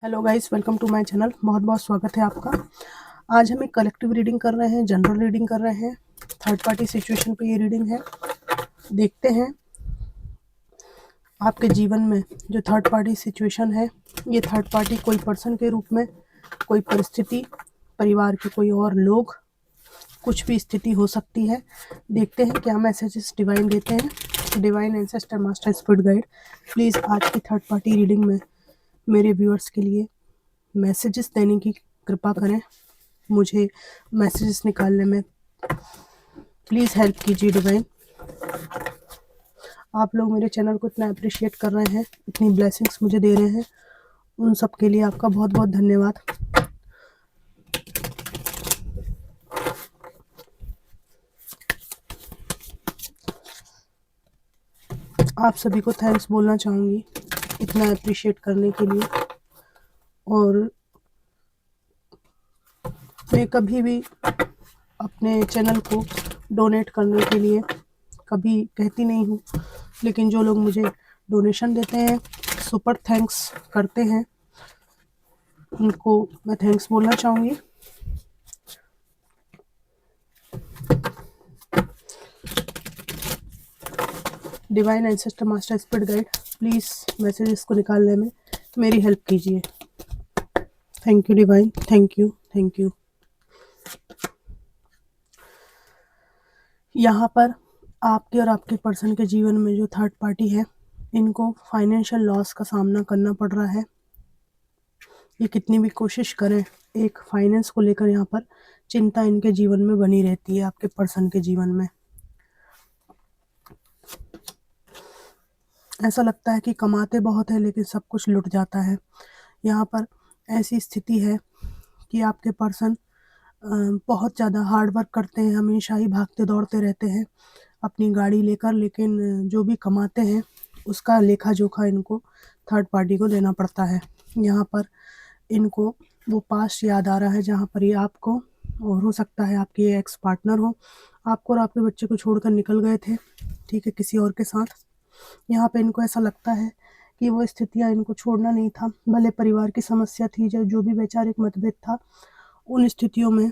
Hello guys, welcome to my channel. बहुत बहुत स्वागत है आपका। आज हम एक कलेक्टिव रीडिंग कर रहे हैं, जनरल रीडिंग कर रहे हैं। थर्ड पार्टी सिचुएशन पे ये रीडिंग है। देखते हैं आपके जीवन में जो थर्ड पार्टी सिचुएशन है, ये थर्ड पार्टी कोई पर्सन के रूप में, कोई परिस्थिति, परिवार के कोई और लोग, कुछ भी स्थिति हो सकती है। देखते हैं क्या मैसेजेस डिवाइन देते हैं। Divine ancestor master spirit guide, please आज की थर्ड पार्टी रीडिंग में मेरे व्यूअर्स के लिए मैसेजेस देने की कृपा करें। मुझे मैसेजेस निकालने में प्लीज़ हेल्प कीजिए डिवाइन। आप लोग मेरे चैनल को इतना अप्रिशिएट कर रहे हैं, इतनी ब्लेसिंग्स मुझे दे रहे हैं, उन सब के लिए आपका बहुत बहुत धन्यवाद। आप सभी को थैंक्स बोलना चाहूँगी इतना अप्रिशिएट करने के लिए। और मैं कभी भी अपने चैनल को डोनेट करने के लिए कभी कहती नहीं हूँ, लेकिन जो लोग मुझे डोनेशन देते हैं, सुपर थैंक्स करते हैं, उनको मैं थैंक्स बोलना चाहूँगी। Divine ancestor master spirit guide, please messages को निकालने में मेरी हेल्प कीजिए। Thank you divine, thank you, thank you. यहाँ पर आपके और आपके पर्सन के जीवन में जो थर्ड पार्टी है, इनको फाइनेंशियल लॉस का सामना करना पड़ रहा है। ये कितनी भी कोशिश करें, एक फाइनेंस को लेकर यहाँ पर चिंता इनके जीवन में बनी रहती है, आपके पर्सन के जीवन में। ऐसा लगता है कि कमाते बहुत है लेकिन सब कुछ लुट जाता है। यहाँ पर ऐसी स्थिति है कि आपके पर्सन बहुत ज़्यादा हार्ड वर्क करते हैं, हमेशा ही भागते दौड़ते रहते हैं अपनी गाड़ी लेकर, लेकिन जो भी कमाते हैं उसका लेखा जोखा इनको थर्ड पार्टी को देना पड़ता है। यहाँ पर इनको वो पास्ट याद आ रहा है जहाँ पर ये आपको, और हो सकता है आपके एक्स पार्टनर हो, आपको और आपके बच्चे को छोड़कर निकल गए थे, ठीक है, किसी और के साथ। यहाँ पे इनको ऐसा लगता है कि वो स्थितियाँ इनको छोड़ना नहीं था, भले परिवार की समस्या थी, जो भी वैचारिक मतभेद था, उन स्थितियों में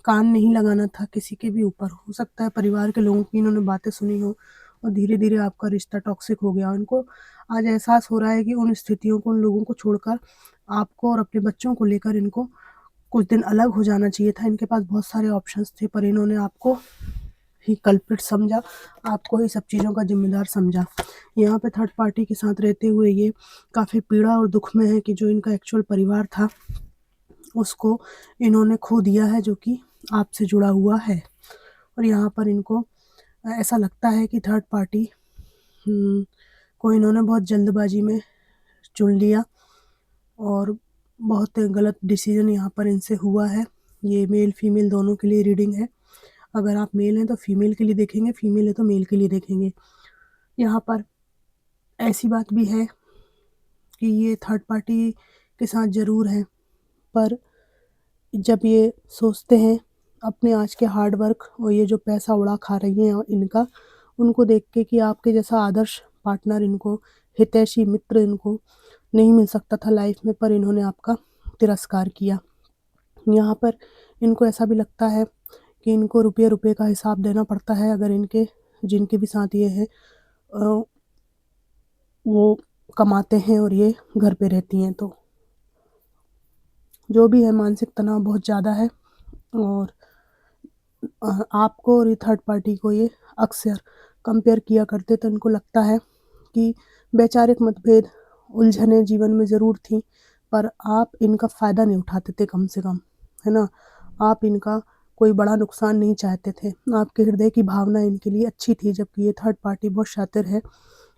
कान नहीं लगाना था किसी के भी ऊपर। हो सकता है परिवार के लोगों की इन्होंने बातें सुनी हो और धीरे धीरे आपका रिश्ता टॉक्सिक हो गया। इनको आज एहसास हो रहा है कि उन स्थितियों को, उन लोगों को छोड़कर आपको और अपने बच्चों को लेकर इनको कुछ दिन अलग हो जाना चाहिए था। इनके पास बहुत सारे ऑप्शंस थे, पर इन्होंने आपको ही कल्प्रिट समझा, आपको ही सब चीज़ों का जिम्मेदार समझा। यहाँ पे थर्ड पार्टी के साथ रहते हुए ये काफ़ी पीड़ा और दुख में है कि जो इनका एक्चुअल परिवार था उसको इन्होंने खो दिया है, जो कि आपसे जुड़ा हुआ है। और यहाँ पर इनको ऐसा लगता है कि थर्ड पार्टी को इन्होंने बहुत जल्दबाजी में चुन लिया और बहुत गलत डिसीजन यहाँ पर इनसे हुआ है। ये मेल फीमेल दोनों के लिए रीडिंग है। अगर आप मेल हैं तो फीमेल के लिए देखेंगे, फीमेल है तो मेल के लिए देखेंगे। यहाँ पर ऐसी बात भी है कि ये थर्ड पार्टी के साथ ज़रूर है, पर जब ये सोचते हैं अपने आज के हार्ड वर्क और ये जो पैसा उड़ा खा रही हैं इनका, उनको देख के कि आपके जैसा आदर्श पार्टनर इनको, हितैषी मित्र इनको नहीं मिल सकता था लाइफ में, पर इन्होंने आपका तिरस्कार किया। यहाँ पर इनको ऐसा भी लगता है कि इनको रुपये-रुपये का हिसाब देना पड़ता है अगर इनके, जिनके भी साथ ये हैं, वो कमाते हैं और ये घर पे रहती हैं। तो जो भी है, मानसिक तनाव बहुत ज़्यादा है और आपको और ये थर्ड पार्टी को ये अक्सर कंपेयर किया करते, तो इनको लगता है कि वैचारिक मतभेद, उलझनें जीवन में ज़रूर थी, पर आप इनका फ़ायदा नहीं उठाते थे कम से कम, है ना? आप इनका कोई बड़ा नुकसान नहीं चाहते थे। आपके हृदय की भावना इनके लिए अच्छी थी, जबकि ये थर्ड पार्टी बहुत शातिर है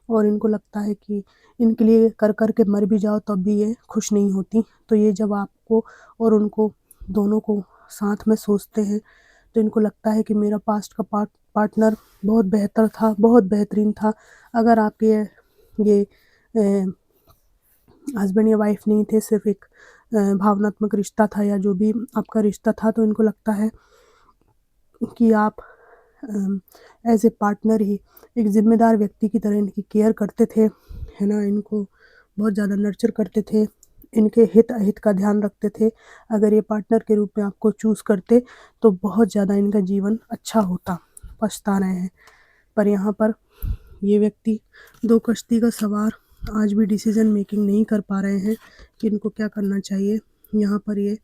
और इनको लगता है कि इनके लिए कर के मर भी जाओ तब भी ये खुश नहीं होती। तो ये जब आपको और उनको दोनों को साथ में सोचते हैं, तो इनको लगता है कि मेरा पास्ट का पार्टनर बहुत बेहतर था, बहुत बेहतरीन था। अगर आपके ये हस्बैंड या वाइफ नहीं थे, सिर्फ़ एक भावनात्मक रिश्ता था या जो भी आपका रिश्ता था, तो इनको लगता है कि आप एज़ ए पार्टनर ही एक ज़िम्मेदार व्यक्ति की तरह इनकी केयर करते थे, है ना? इनको बहुत ज़्यादा नर्चर करते थे, इनके हित अहित का ध्यान रखते थे। अगर ये पार्टनर के रूप में आपको चूज़ करते तो बहुत ज़्यादा इनका जीवन अच्छा होता। पछता रहे हैं। पर यहाँ पर ये व्यक्ति 2 कश्ती का सवार आज भी डिसीज़न मेकिंग नहीं कर पा रहे हैं कि इनको क्या करना चाहिए। यहाँ पर ये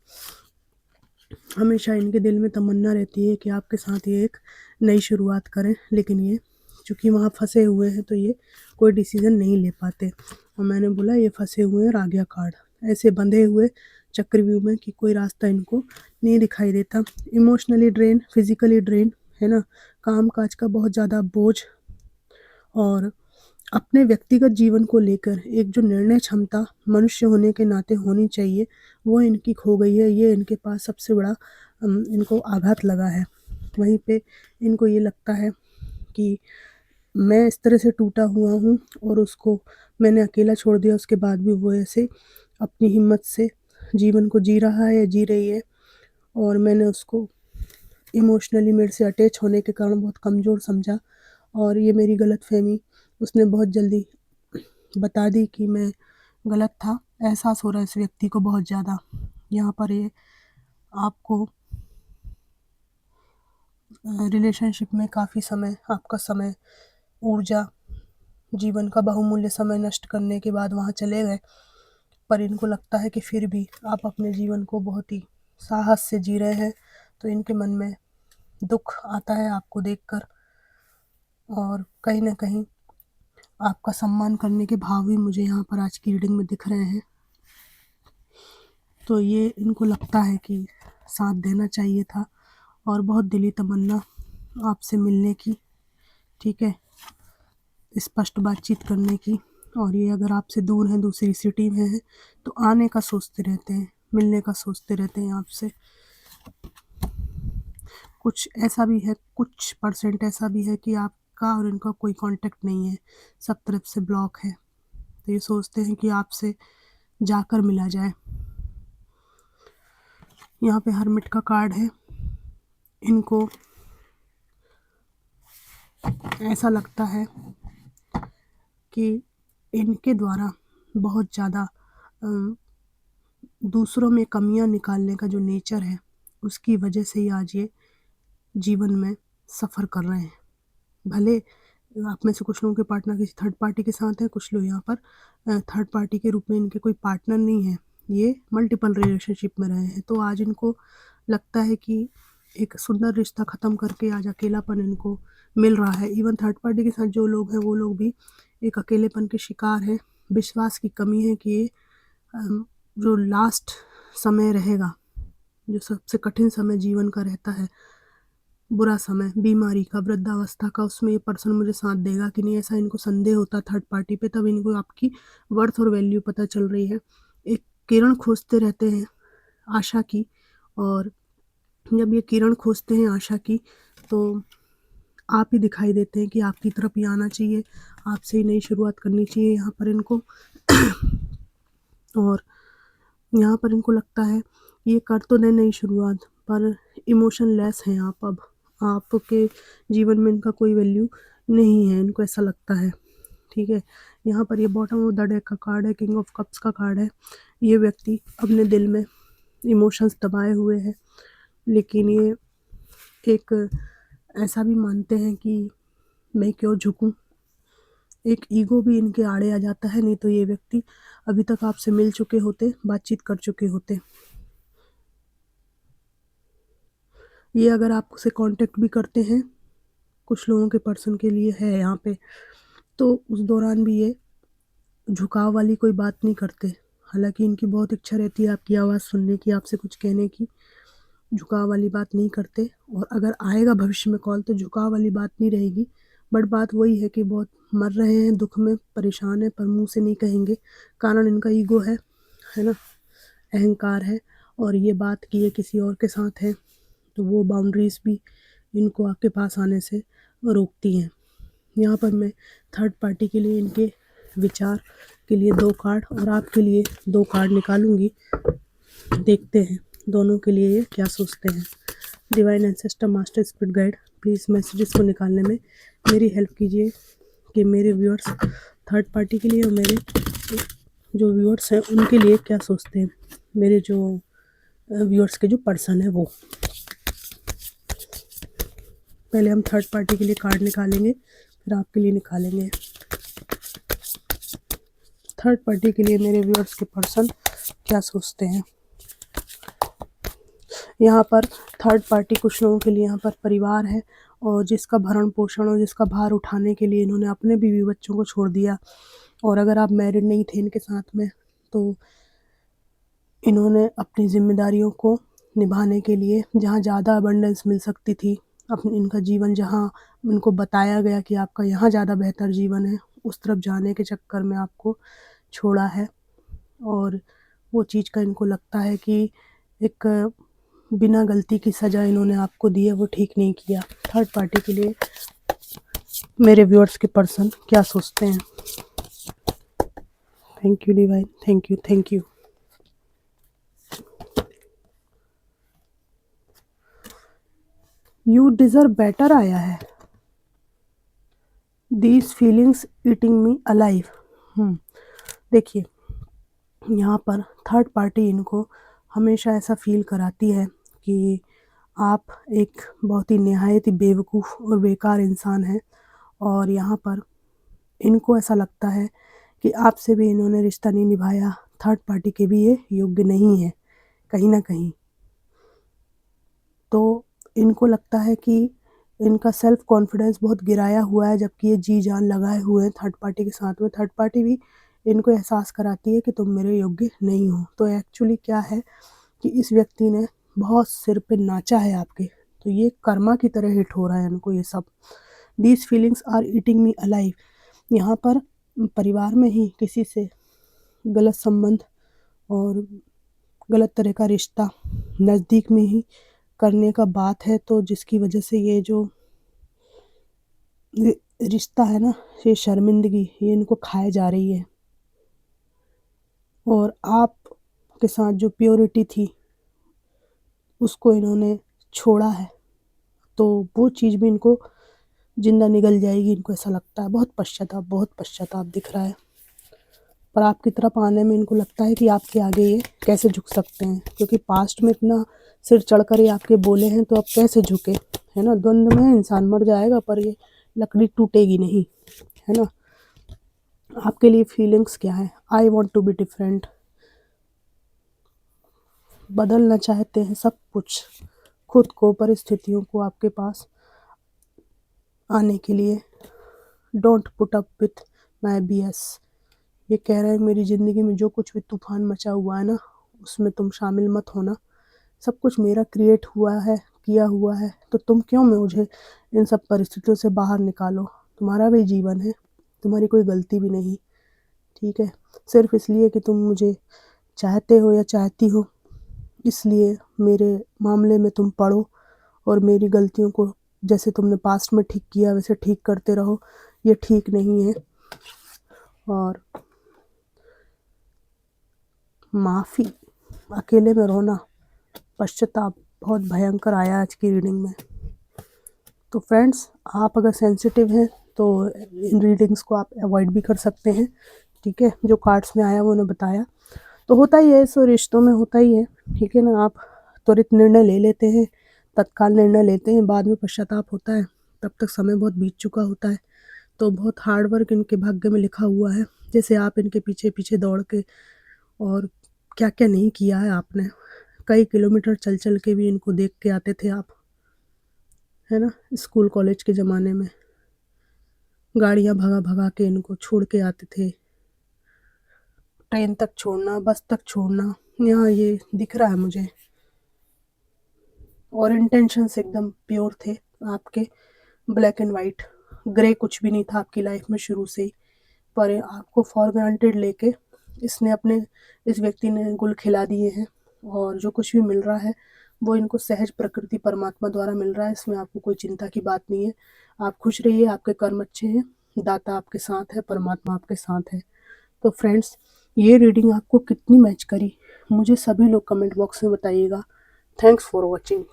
हमेशा इनके दिल में तमन्ना रहती है कि आपके साथ ये एक नई शुरुआत करें, लेकिन ये चूँकि वहाँ फँसे हुए हैं तो ये कोई डिसीज़न नहीं ले पाते। और मैंने बोला ये फँसे हुए हैं रागिया कार्ड, ऐसे बंधे हुए चक्रव्यूह में कि कोई रास्ता इनको नहीं दिखाई देता। इमोशनली ड्रेन, फिज़िकली ड्रेन, है ना? काम-काज का बहुत ज़्यादा बोझ और अपने व्यक्तिगत जीवन को लेकर एक जो निर्णय क्षमता मनुष्य होने के नाते होनी चाहिए, वो इनकी खो गई है। ये इनके पास सबसे बड़ा इनको आघात लगा है। वहीं पे इनको ये लगता है कि मैं इस तरह से टूटा हुआ हूँ और उसको मैंने अकेला छोड़ दिया, उसके बाद भी वो ऐसे अपनी हिम्मत से जीवन को जी रहा है या जी रही है, और मैंने उसको इमोशनली मेरे से अटैच होने के कारण बहुत कमज़ोर समझा, और ये मेरी गलतफ़हमी उसने बहुत जल्दी बता दी कि मैं गलत था। एहसास हो रहा है इस व्यक्ति को बहुत ज़्यादा। यहाँ पर ये आपको रिलेशनशिप में काफ़ी समय, आपका समय, ऊर्जा, जीवन का बहुमूल्य समय नष्ट करने के बाद वहाँ चले गए। पर इनको लगता है कि फिर भी आप अपने जीवन को बहुत ही साहस से जी रहे हैं, तो इनके मन में दुःख आता है आपको देखकर, और कहीं न कहीं आपका सम्मान करने के भाव भी मुझे यहाँ पर आज की रीडिंग में दिख रहे हैं। तो ये इनको लगता है कि साथ देना चाहिए था, और बहुत दिली तमन्ना आपसे मिलने की, ठीक है, स्पष्ट बातचीत करने की। और ये अगर आपसे दूर हैं, दूसरी सिटी में हैं, तो आने का सोचते रहते हैं, मिलने का सोचते रहते हैं आपसे। कुछ ऐसा भी है, कुछ परसेंट ऐसा भी है कि आपका और इनका कोई कांटेक्ट नहीं है, सब तरफ से ब्लॉक है। तो ये सोचते हैं कि आपसे जाकर मिला जाए। यहाँ पे हर्मिट का कार्ड है। इनको ऐसा लगता है कि इनके द्वारा बहुत ज़्यादा दूसरों में कमियां निकालने का जो नेचर है, उसकी वजह से ही आज ये जीवन में सफ़र कर रहे हैं। भले आप में से कुछ लोगों के पार्टनर किसी थर्ड पार्टी के साथ हैं, कुछ लोग यहाँ पर थर्ड पार्टी के रूप में इनके कोई पार्टनर नहीं है, ये मल्टीपल रिलेशनशिप में रहे हैं। तो आज इनको लगता है कि एक सुंदर रिश्ता ख़त्म करके आज अकेलापन इनको मिल रहा है। इवन थर्ड पार्टी के साथ जो लोग हैं वो लोग भी एक अकेलेपन के शिकार हैं। विश्वास की कमी है कि ये जो लास्ट समय रहेगा, जो सबसे कठिन समय जीवन का रहता है, बुरा समय, बीमारी का, वृद्धावस्था का, उसमें ये पर्सन मुझे साथ देगा कि नहीं, ऐसा इनको संदेह होता थर्ड पार्टी पे। तब इनको आपकी वर्थ और वैल्यू पता चल रही है। एक किरण खोजते रहते हैं आशा की, और जब ये किरण खोजते हैं आशा की, तो आप ही दिखाई देते हैं कि आपकी तरफ ही आना चाहिए, आपसे ही नई शुरुआत करनी चाहिए यहाँ पर इनको। और यहाँ पर इनको लगता है ये कर तो दें नई शुरुआत, पर इमोशनलेस हैं आप अब। आपके जीवन में इनका कोई वैल्यू नहीं है, इनको ऐसा लगता है, ठीक है। यहाँ पर ये बॉटम ऑफ द डेक का कार्ड है, किंग ऑफ कप्स का कार्ड है। ये व्यक्ति अपने दिल में इमोशंस दबाए हुए हैं, लेकिन ये एक ऐसा भी मानते हैं कि मैं क्यों झुकूं। एक ईगो भी इनके आड़े आ जाता है, नहीं तो ये व्यक्ति अभी तक आपसे मिल चुके होते, बातचीत कर चुके होते। ये अगर आपसे कांटेक्ट भी करते हैं, कुछ लोगों के पर्सन के लिए है यहाँ पे, तो उस दौरान भी ये झुकाव वाली कोई बात नहीं करते। हालांकि इनकी बहुत इच्छा रहती है आपकी आवाज़ सुनने की, आपसे कुछ कहने की, झुकाव वाली बात नहीं करते। और अगर आएगा भविष्य में कॉल तो झुकाव वाली बात नहीं रहेगी। बट बात वही है कि बहुत मर रहे हैं, दुख में परेशान है, पर मुंह से नहीं कहेंगे, कारण इनका ईगो है ना, अहंकार है। और ये बात कि ये किसी और के साथ है, तो वो बाउंड्रीज़ भी इनको आपके पास आने से रोकती हैं। यहाँ पर मैं थर्ड पार्टी के लिए इनके विचार के लिए 2 कार्ड और आपके लिए 2 कार्ड निकालूंगी। देखते हैं दोनों के लिए ये क्या सोचते हैं। Divine ancestor, master, spirit guide, please messages को निकालने में मेरी हेल्प कीजिए कि मेरे व्यूअर्स थर्ड पार्टी के लिए और मेरे जो व्यूअर्स हैं उनके लिए क्या सोचते हैं, मेरे जो व्यूअर्स के जो पर्सन है वो। पहले हम थर्ड पार्टी के लिए कार्ड निकालेंगे, फिर आपके लिए निकालेंगे। थर्ड पार्टी के लिए मेरे व्यूअर्स के पर्सन क्या सोचते हैं। यहाँ पर थर्ड पार्टी कुछ लोगों के लिए यहाँ पर परिवार है, और जिसका भरण पोषण और जिसका भार उठाने के लिए इन्होंने अपने बीवी बच्चों को छोड़ दिया। और अगर आप मैरिड नहीं थे इनके साथ में, तो इन्होंने अपनी जिम्मेदारियों को निभाने के लिए जहाँ ज़्यादा अबंडेंस मिल सकती थी, अपने इनका जीवन जहाँ इनको बताया गया कि आपका यहाँ ज़्यादा बेहतर जीवन है, उस तरफ जाने के चक्कर में आपको छोड़ा है। और वो चीज़ का इनको लगता है कि एक बिना गलती की सज़ा इन्होंने आपको दी है, वो ठीक नहीं किया। थर्ड पार्टी के लिए मेरे व्यूअर्स के पर्सन क्या सोचते हैं। Thank you divine, thank you, thank you. You deserve better आया है। These feelings eating me alive. देखिए, यहाँ पर थर्ड पार्टी इनको हमेशा ऐसा फील कराती है कि आप एक बहुत ही निहायत ही बेवकूफ़ और बेकार इंसान हैं, और यहाँ पर इनको ऐसा लगता है कि आपसे भी इन्होंने रिश्ता नहीं निभाया, थर्ड पार्टी के भी ये योग्य नहीं है कहीं ना कहीं। तो इनको लगता है कि इनका सेल्फ कॉन्फिडेंस बहुत गिराया हुआ है, जबकि ये जी जान लगाए हुए हैं थर्ड पार्टी के साथ में। थर्ड पार्टी भी इनको एहसास कराती है कि तुम मेरे योग्य नहीं हो। तो एक्चुअली क्या है कि इस व्यक्ति ने बहुत सिर पे नाचा है आपके, तो ये कर्मा की तरह हिट हो रहा है इनको ये सब। These feelings are eating me alive. यहाँ पर परिवार में ही किसी से गलत संबंध और गलत तरह का रिश्ता नज़दीक में ही करने का बात है, तो जिसकी वजह से ये जो रिश्ता है ना, ये शर्मिंदगी ये इनको खाए जा रही है। और आप के साथ जो प्योरिटी थी उसको इन्होंने छोड़ा है, तो वो चीज़ भी इनको जिंदा निगल जाएगी, इनको ऐसा लगता है। बहुत पश्चाताप दिख रहा है। पर आपकी तरफ आने में इनको लगता है कि आपके आगे ये कैसे झुक सकते हैं, क्योंकि पास्ट में इतना सिर चढ़कर ये आपके बोले हैं, तो अब कैसे झुके, है ना। द्वंद्व में इंसान मर जाएगा पर ये लकड़ी टूटेगी नहीं, है ना। आपके लिए फीलिंग्स क्या है। I want to be different. बदलना चाहते हैं सब कुछ, खुद को, परिस्थितियों को आपके पास आने के लिए। Don't put up with my BS। ये कह रहे हैं मेरी ज़िंदगी में जो कुछ भी तूफान मचा हुआ है ना, उसमें तुम शामिल मत होना। सब कुछ मेरा क्रिएट हुआ है, किया हुआ है, तो तुम क्यों मुझे इन सब परिस्थितियों से बाहर निकालो। तुम्हारा भी जीवन है, तुम्हारी कोई गलती भी नहीं, ठीक है। सिर्फ इसलिए कि तुम मुझे चाहते हो या चाहती हो, इसलिए मेरे मामले में तुम पढ़ो और मेरी गलतियों को जैसे तुमने पास्ट में ठीक किया वैसे ठीक करते रहो। ये ठीक नहीं है। और माफ़ी, अकेले में रोना, पश्चाताप बहुत भयंकर आया आज की रीडिंग में। तो फ्रेंड्स, आप अगर सेंसिटिव हैं तो इन रीडिंग्स को आप अवॉइड भी कर सकते हैं, ठीक है। जो कार्ड्स में आया वो उन्हें बताया, तो होता ही है, सो रिश्तों में होता ही है, ठीक है ना। आप त्वरित निर्णय ले लेते हैं, तत्काल निर्णय लेते हैं, बाद में पश्चाताप होता है, तब तक समय बहुत बीत चुका होता है। तो बहुत हार्ड वर्क इनके भाग्य में लिखा हुआ है, जैसे आप इनके पीछे पीछे दौड़ के, और क्या क्या नहीं किया है आपने। कई किलोमीटर चल चल के भी इनको देख के आते थे आप, है ना। स्कूल कॉलेज के ज़माने में गाड़ियाँ भगा भगा के इनको छोड़ के आते थे, ट्रेन तक छोड़ना, बस तक छोड़ना। यहाँ ये दिख रहा है मुझे, और इंटेंशंस एकदम प्योर थे आपके, ब्लैक एंड वाइट, ग्रे कुछ भी नहीं था आपकी लाइफ में शुरू से ही। पर आपको फॉर ग्रांटेड लेके इस व्यक्ति ने गुल खिला दिए हैं, और जो कुछ भी मिल रहा है वो इनको सहज प्रकृति परमात्मा द्वारा मिल रहा है। इसमें आपको कोई चिंता की बात नहीं है। आप खुश रहिए, आपके कर्म अच्छे हैं, दाता आपके साथ है, परमात्मा आपके साथ है। तो फ्रेंड्स, ये रीडिंग आपको कितनी मैच करी मुझे सभी लोग कमेंट बॉक्स में बताइएगा। Thanks for watching.